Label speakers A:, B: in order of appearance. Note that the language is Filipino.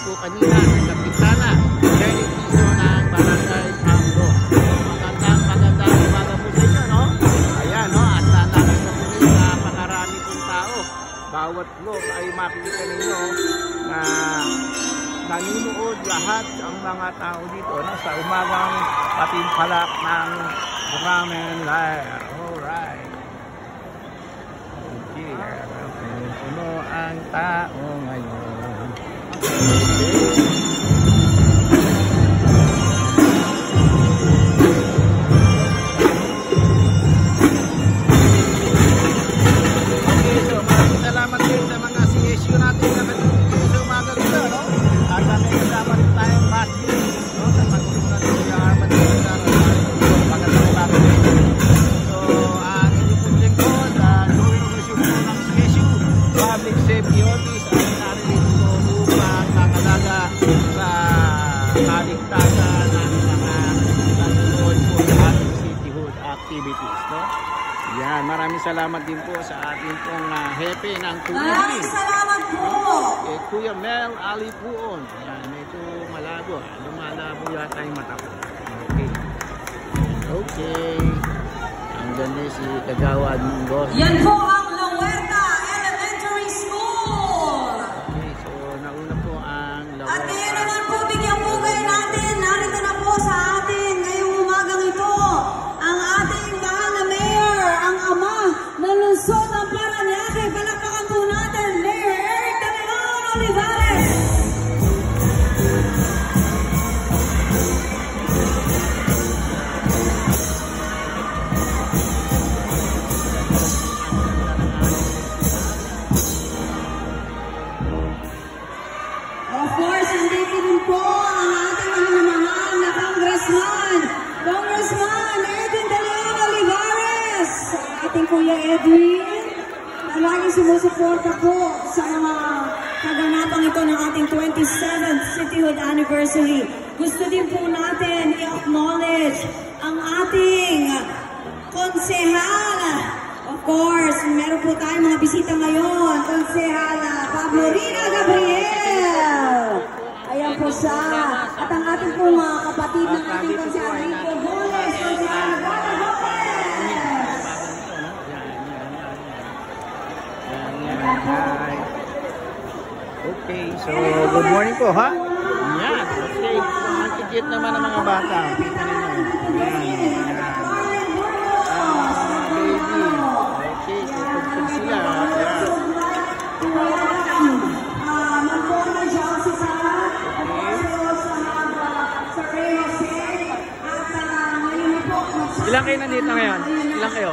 A: po kanina sa Pitana, Jenny Piso ng Barangay Ambo. Magandang umaga po sa inyo, no? Ayan, no? At nakita po ninyo, napakarami pong tao. Bawat vlog ay makikita ninyo na nanonood lahat ang mga tao dito, no? Sa umagang patimpalak ng Bukamen Live. Alright. Okay. Puno ang tao ngayon. Okay, so maraming salamat din sa mga CSU natin na nagtutulong sa umaga dito, no? At may kasama rin tayong Matthew, no? Sa pagtulungan ng yaman dito sa magandang umaga dito. So, ang inyong lingkod, gawin ko siya po ng CSU Public Safety Office at naririto po upang makalaga sa kaligtasan ng mga nanonood po sa ating cityhood activities, no? Yan, maraming salamat din po sa ating pong hepe ng tuloy.
B: Maraming salamat po.
A: Kuya Mel Alipuon. Yan, medyo malabo. Lumalabo yata yung mata ko. Okay. Okay. Ang ganda si Kagawad Boss.
B: Yan po ang La Huerta Elementary School.
A: Okay, so nauna po ang La
B: At
A: Huerta.
B: ngayon naman po, bigyan po kayo natin. Narito na po sa atin ngayong umagang ito ang ating mahal na mayor, ang ama ng lungsod ng Parañaque. Palakpakan po natin, Mayor Eric De Leon Olivares. Of course, andito din po ang ating mahal na Congressman Edwin De Leon Olivares. Ating Kuya Edwin, na laging sumusuporta po sa mga kaganapang ito ng ating 27th Cityhood Anniversary. Gusto din po natin i-acknowledge ang ating konsehal. Of course, meron po tayong mga bisita ngayon. Konsehal Pablo Rina Gabriel. Ayan po siya. At ang ating pong kapatid ng ating konsehal Rico Boles. Konsehal Gata Boles.
A: Okay, so good morning po, ha? Yan, okay. Ang cute naman ng mga bata. Kita ninyo. Yan, yan. Baby. Okay, tutugtog sila. Yan. Ilang kayo nandito ngayon? Ilang kayo?